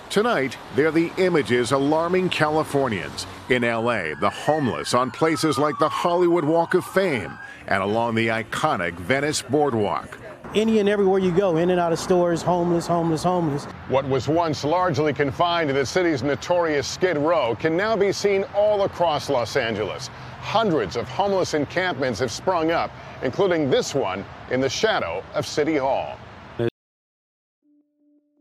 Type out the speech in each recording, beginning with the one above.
Tonight, they're the images alarming Californians. In L.A., the homeless on places like the Hollywood Walk of Fame and along the iconic Venice Boardwalk. Any and everywhere you go, in and out of stores, homeless, homeless, homeless. What was once largely confined to the city's notorious Skid Row can now be seen all across Los Angeles. Hundreds of homeless encampments have sprung up, including this one in the shadow of City Hall.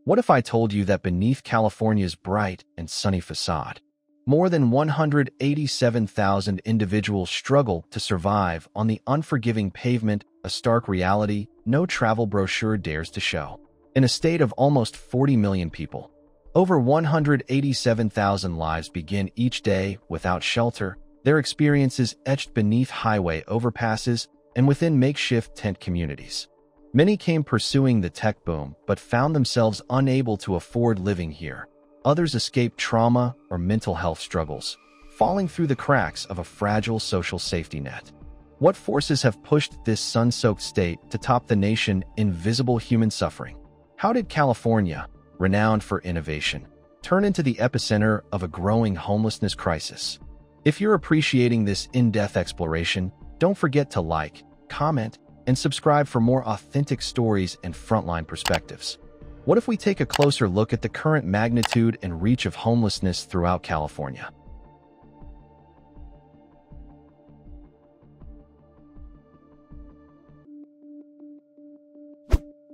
What if I told you that beneath California's bright and sunny facade, more than 187,000 individuals struggle to survive on the unforgiving pavement, a stark reality no travel brochure dares to show. In a state of almost 40 million people, over 187,000 lives begin each day without shelter, their experiences etched beneath highway overpasses and within makeshift tent communities. Many came pursuing the tech boom but found themselves unable to afford living here. Others escaped trauma or mental health struggles, falling through the cracks of a fragile social safety net. What forces have pushed this sun-soaked state to top the nation in visible human suffering? How did California, renowned for innovation, turn into the epicenter of a growing homelessness crisis? If you're appreciating this in-depth exploration, don't forget to like, comment, and subscribe for more authentic stories and frontline perspectives. What if we take a closer look at the current magnitude and reach of homelessness throughout California?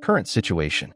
Current situation.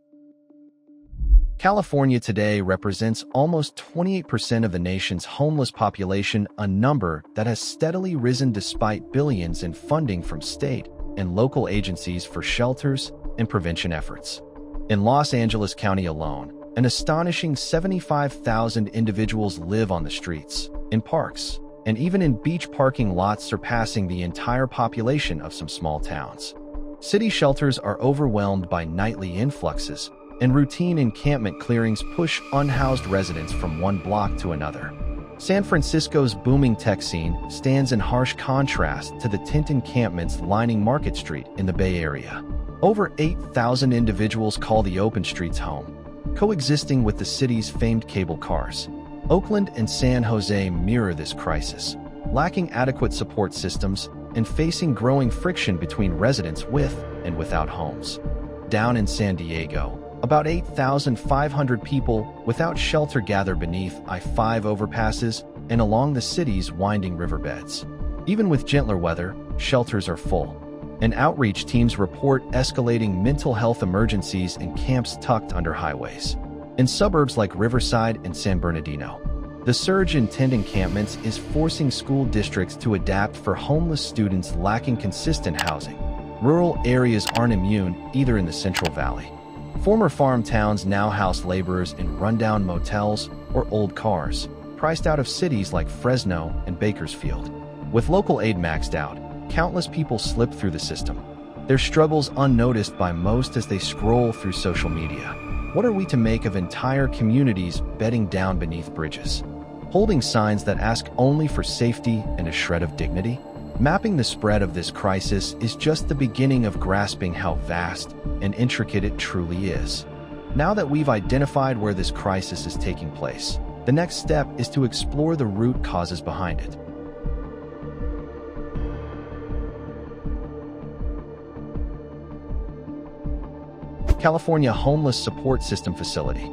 California today represents almost 28% of the nation's homeless population, a number that has steadily risen despite billions in funding from state and local agencies for shelters and prevention efforts. In Los Angeles County alone, an astonishing 75,000 individuals live on the streets, in parks, and even in beach parking lots, surpassing the entire population of some small towns. City shelters are overwhelmed by nightly influxes, and routine encampment clearings push unhoused residents from one block to another. San Francisco's booming tech scene stands in harsh contrast to the tent encampments lining Market Street in the Bay Area. Over 8,000 individuals call the open streets home, coexisting with the city's famed cable cars. Oakland and San Jose mirror this crisis, lacking adequate support systems and facing growing friction between residents with and without homes. Down in San Diego, about 8,500 people without shelter gather beneath I-5 overpasses and along the city's winding riverbeds. Even with gentler weather, shelters are full, and outreach teams report escalating mental health emergencies in camps tucked under highways. In suburbs like Riverside and San Bernardino, the surge in tent encampments is forcing school districts to adapt for homeless students lacking consistent housing. Rural areas aren't immune either. In the Central Valley, former farm towns now house laborers in rundown motels or old cars, priced out of cities like Fresno and Bakersfield. With local aid maxed out, countless people slip through the system, their struggles unnoticed by most as they scroll through social media. What are we to make of entire communities bedding down beneath bridges, holding signs that ask only for safety and a shred of dignity? Mapping the spread of this crisis is just the beginning of grasping how vast and intricate it truly is. Now that we've identified where this crisis is taking place, the next step is to explore the root causes behind it. California Homeless Support System Facility.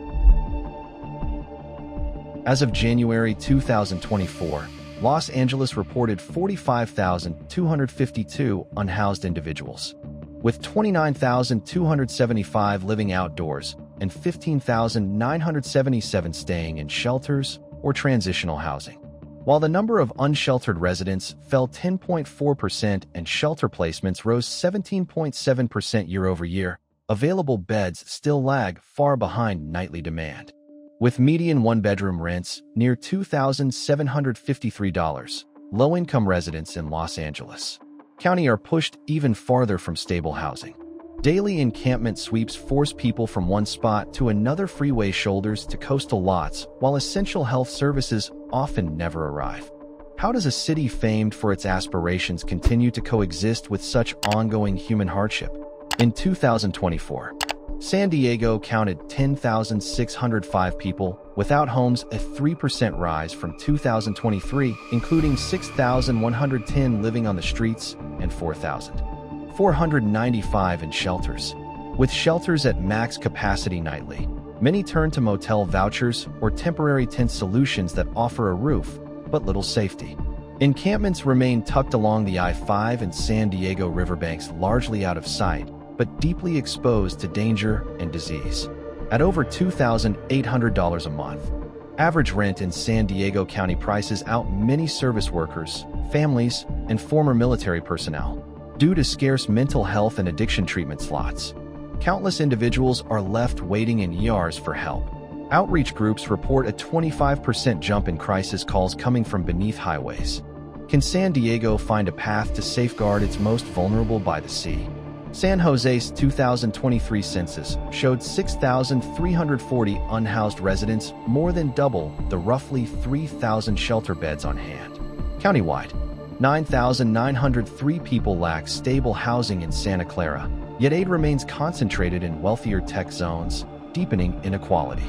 As of January 2024, Los Angeles reported 45,252 unhoused individuals, with 29,275 living outdoors and 15,977 staying in shelters or transitional housing. While the number of unsheltered residents fell 10.4% and shelter placements rose 17.7% year-over-year, available beds still lag far behind nightly demand. With median one-bedroom rents near $2,753, low-income residents in Los Angeles County are pushed even farther from stable housing. Daily encampment sweeps force people from one spot to another, freeway shoulders to coastal lots, while essential health services often never arrive. How does a city famed for its aspirations continue to coexist with such ongoing human hardship? In 2024, San Diego counted 10,605 people without homes, a 3% rise from 2023, including 6,110 living on the streets and 4,495 in shelters. With shelters at max capacity nightly, many turn to motel vouchers or temporary tent solutions that offer a roof but little safety. Encampments remain tucked along the I-5 and San Diego riverbanks, largely out of sight, but deeply exposed to danger and disease. At over $2,800 a month, average rent in San Diego County prices out many service workers, families, and former military personnel. Due to scarce mental health and addiction treatment slots, countless individuals are left waiting in ERs for help. Outreach groups report a 25% jump in crisis calls coming from beneath highways. Can San Diego find a path to safeguard its most vulnerable by the sea? San Jose's 2023 census showed 6,340 unhoused residents, more than double the roughly 3,000 shelter beds on hand. Countywide, 9,903 people lack stable housing in Santa Clara, yet aid remains concentrated in wealthier tech zones, deepening inequality.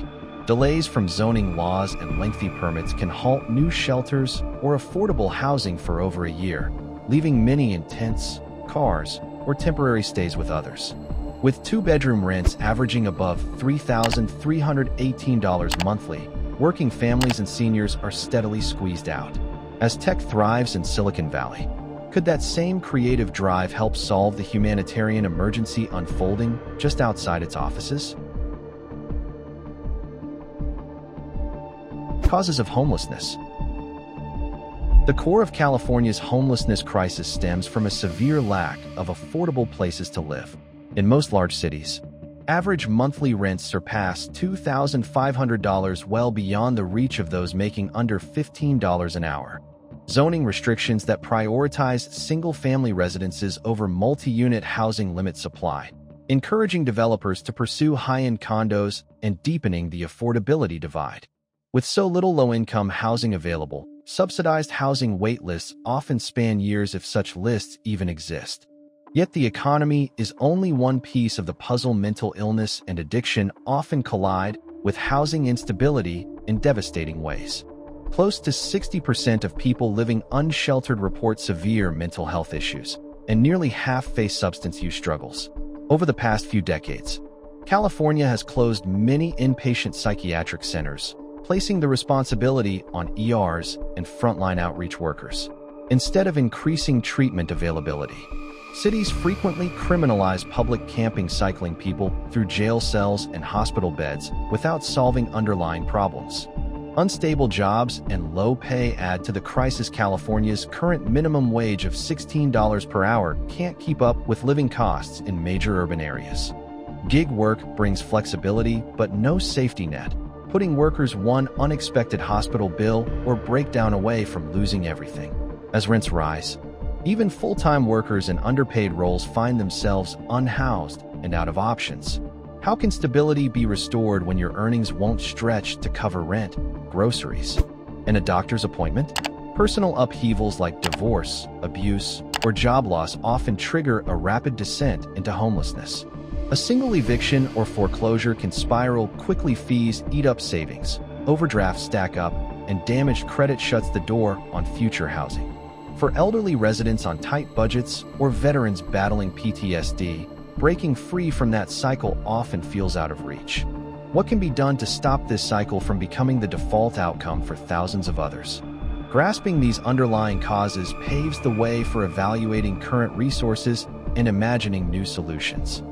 Delays from zoning laws and lengthy permits can halt new shelters or affordable housing for over a year, leaving many in tents, cars, or temporary stays with others. With two-bedroom rents averaging above $3,318 monthly, working families and seniors are steadily squeezed out. As tech thrives in Silicon Valley, could that same creative drive help solve the humanitarian emergency unfolding just outside its offices? Causes of homelessness. The core of California's homelessness crisis stems from a severe lack of affordable places to live. In most large cities, average monthly rents surpass $2,500, well beyond the reach of those making under $15 an hour. Zoning restrictions that prioritize single-family residences over multi-unit housing limit supply, encouraging developers to pursue high-end condos and deepening the affordability divide. With so little low-income housing available, subsidized housing wait lists often span years if such lists even exist. Yet the economy is only one piece of the puzzle. Mental illness and addiction often collide with housing instability in devastating ways. Close to 60% of people living unsheltered report severe mental health issues, and nearly half face substance use struggles. Over the past few decades, California has closed many inpatient psychiatric centers, placing the responsibility on ERs and frontline outreach workers. Instead of increasing treatment availability, cities frequently criminalize public camping, cycling people through jail cells and hospital beds without solving underlying problems. Unstable jobs and low pay add to the crisis. California's current minimum wage of $16 per hour can't keep up with living costs in major urban areas. Gig work brings flexibility but no safety net, putting workers one unexpected hospital bill or breakdown away from losing everything. As rents rise, even full-time workers in underpaid roles find themselves unhoused and out of options. How can stability be restored when your earnings won't stretch to cover rent, groceries, and a doctor's appointment? Personal upheavals like divorce, abuse, or job loss often trigger a rapid descent into homelessness. A single eviction or foreclosure can spiral quickly. Fees eat up savings, overdrafts stack up, and damaged credit shuts the door on future housing. For elderly residents on tight budgets or veterans battling PTSD, breaking free from that cycle often feels out of reach. What can be done to stop this cycle from becoming the default outcome for thousands of others? Grasping these underlying causes paves the way for evaluating current resources and imagining new solutions.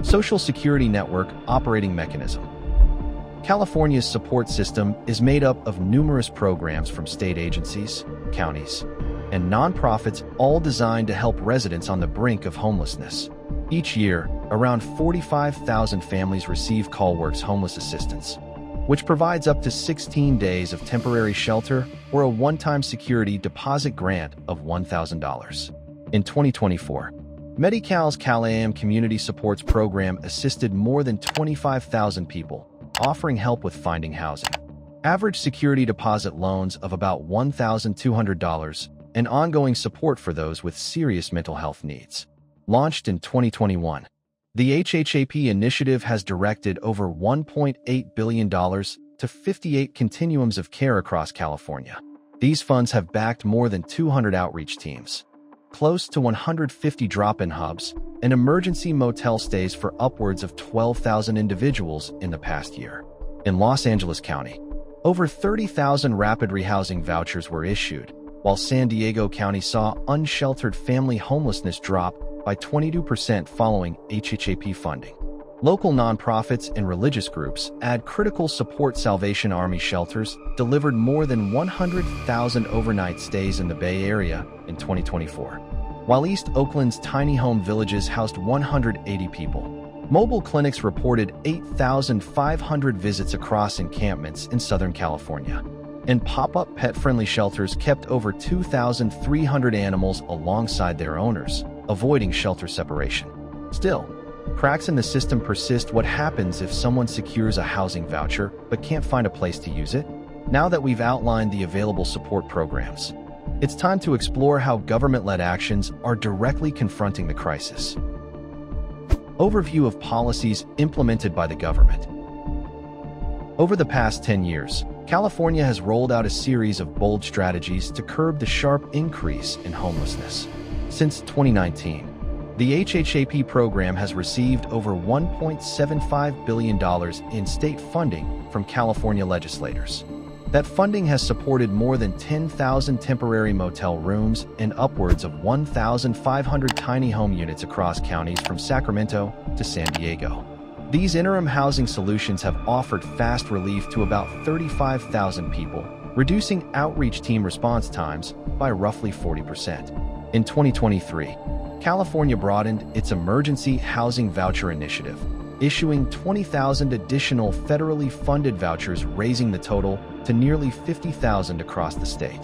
Social Security Network operating mechanism. California's support system is made up of numerous programs from state agencies, counties, and nonprofits, all designed to help residents on the brink of homelessness. Each year, around 45,000 families receive CallWorks homeless assistance, which provides up to 16 days of temporary shelter or a one-time security deposit grant of $1,000. In 2024, Medi-Cal's CalAM Community Supports Program assisted more than 25,000 people, offering help with finding housing, average security deposit loans of about $1,200, and ongoing support for those with serious mental health needs. Launched in 2021, the HHAP initiative has directed over $1.8 billion to 58 continuums of care across California. These funds have backed more than 200 outreach teams, close to 150 drop-in hubs, and emergency motel stays for upwards of 12,000 individuals in the past year. In Los Angeles County, over 30,000 rapid rehousing vouchers were issued, while San Diego County saw unsheltered family homelessness drop by 22% following HHAP funding. Local nonprofits and religious groups add critical support. Salvation Army shelters delivered more than 100,000 overnight stays in the Bay Area in 2024, while East Oakland's tiny home villages housed 180 people. Mobile clinics reported 8,500 visits across encampments in Southern California, and pop-up pet-friendly shelters kept over 2,300 animals alongside their owners, avoiding shelter separation. Still, cracks in the system persist. What happens if someone secures a housing voucher but can't find a place to use it? Now that we've outlined the available support programs, it's time to explore how government-led actions are directly confronting the crisis. Overview of policies implemented by the government. Over the past 10 years, California has rolled out a series of bold strategies to curb the sharp increase in homelessness. Since 2019, the HHAP program has received over $1.75 billion in state funding from California legislators. That funding has supported more than 10,000 temporary motel rooms and upwards of 1,500 tiny home units across counties from Sacramento to San Diego. These interim housing solutions have offered fast relief to about 35,000 people, reducing outreach team response times by roughly 40%. In 2023, California broadened its emergency housing voucher initiative, issuing 20,000 additional federally funded vouchers, raising the total to nearly 50,000 across the state.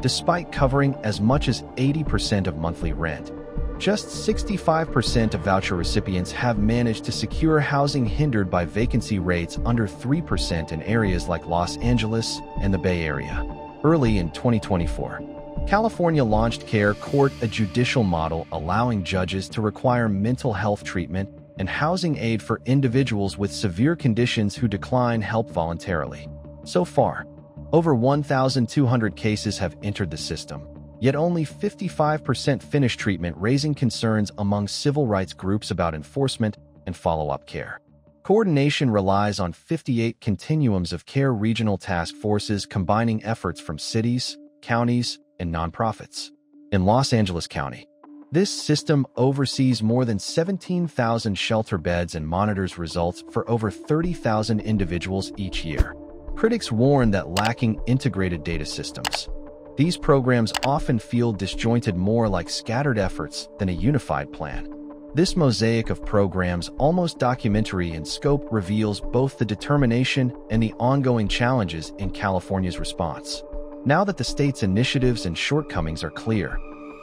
Despite covering as much as 80% of monthly rent, just 65% of voucher recipients have managed to secure housing, hindered by vacancy rates under 3% in areas like Los Angeles and the Bay Area. Early in 2024, California launched Care Court, a judicial model allowing judges to require mental health treatment and housing aid for individuals with severe conditions who decline help voluntarily. So far, over 1,200 cases have entered the system, yet only 55% finish treatment, raising concerns among civil rights groups about enforcement and follow-up care. Coordination relies on 58 continuums of care regional task forces combining efforts from cities, counties, and nonprofits. In Los Angeles County, this system oversees more than 17,000 shelter beds and monitors results for over 30,000 individuals each year. Critics warn that lacking integrated data systems, these programs often feel disjointed, more like scattered efforts than a unified plan. This mosaic of programs, almost documentary in scope, reveals both the determination and the ongoing challenges in California's response. Now that the state's initiatives and shortcomings are clear,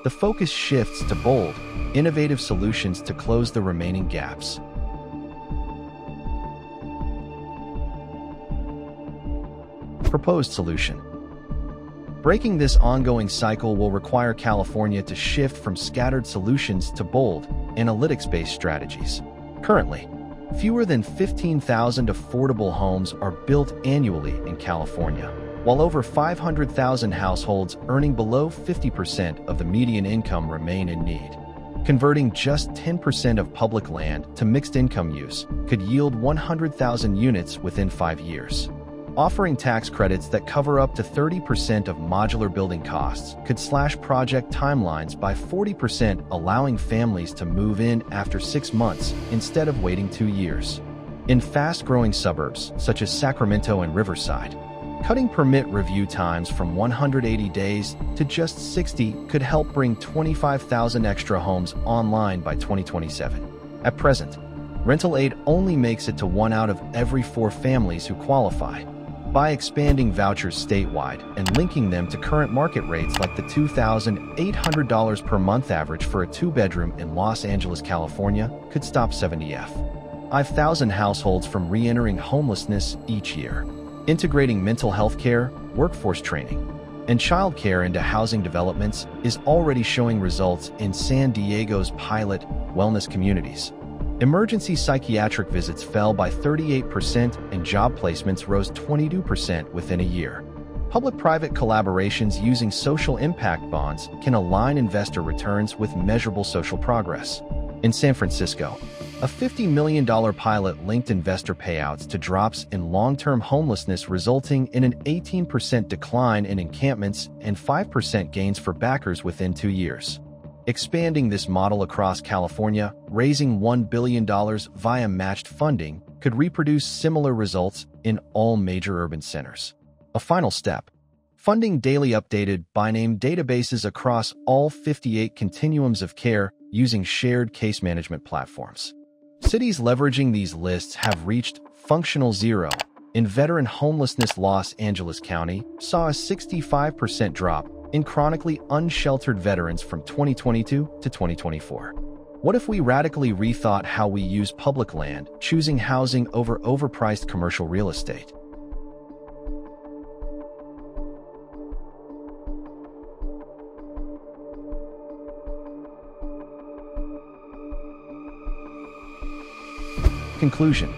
the focus shifts to bold, innovative solutions to close the remaining gaps. Proposed solution. Breaking this ongoing cycle will require California to shift from scattered solutions to bold, analytics-based strategies. Currently, fewer than 15,000 affordable homes are built annually in California, while over 500,000 households earning below 50% of the median income remain in need. Converting just 10% of public land to mixed-income use could yield 100,000 units within 5 years. Offering tax credits that cover up to 30% of modular building costs could slash project timelines by 40%, allowing families to move in after 6 months instead of waiting 2 years. In fast-growing suburbs such as Sacramento and Riverside, cutting permit review times from 180 days to just 60 could help bring 25,000 extra homes online by 2027. At present, rental aid only makes it to 1 out of every 4 families who qualify. By expanding vouchers statewide and linking them to current market rates, like the $2,800 per month average for a 2-bedroom in Los Angeles, California, could stop 5,000 households from re-entering homelessness each year. Integrating mental health care, workforce training, and child care into housing developments is already showing results in San Diego's pilot wellness communities. Emergency psychiatric visits fell by 38% and job placements rose 22% within a year. Public-private collaborations using social impact bonds can align investor returns with measurable social progress. In San Francisco, a $50 million pilot linked investor payouts to drops in long-term homelessness, resulting in an 18% decline in encampments and 5% gains for backers within 2 years. Expanding this model across California, raising $1 billion via matched funding could reproduce similar results in all major urban centers. A final step: funding daily updated by name databases across all 58 continuums of care using shared case management platforms. Cities leveraging these lists have reached functional zero. In veteran homelessness, Los Angeles County saw a 65% drop in chronically unsheltered veterans from 2022 to 2024. What if we radically rethought how we use public land, choosing housing over overpriced commercial real estate? Conclusion: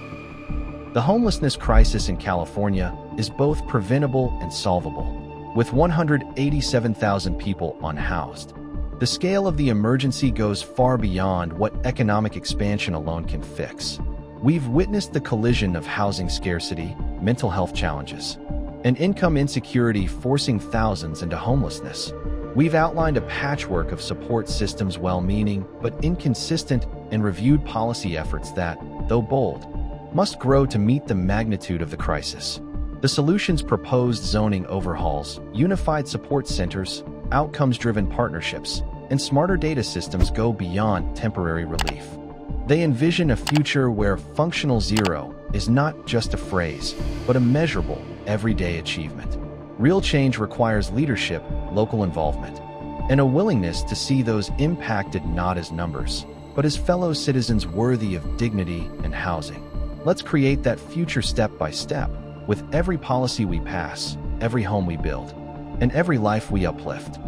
the homelessness crisis in California is both preventable and solvable. With 187,000 people unhoused, the scale of the emergency goes far beyond what economic expansion alone can fix. We've witnessed the collision of housing scarcity, mental health challenges, and income insecurity forcing thousands into homelessness. We've outlined a patchwork of support systems, well-meaning but inconsistent, and reviewed policy efforts that, though bold, must grow to meet the magnitude of the crisis. The solutions: proposed zoning overhauls, unified support centers, outcomes-driven partnerships, and smarter data systems go beyond temporary relief. They envision a future where functional zero is not just a phrase, but a measurable, everyday achievement. Real change requires leadership, local involvement, and a willingness to see those impacted not as numbers, but as fellow citizens worthy of dignity and housing. Let's create that future step by step, with every policy we pass, every home we build, and every life we uplift.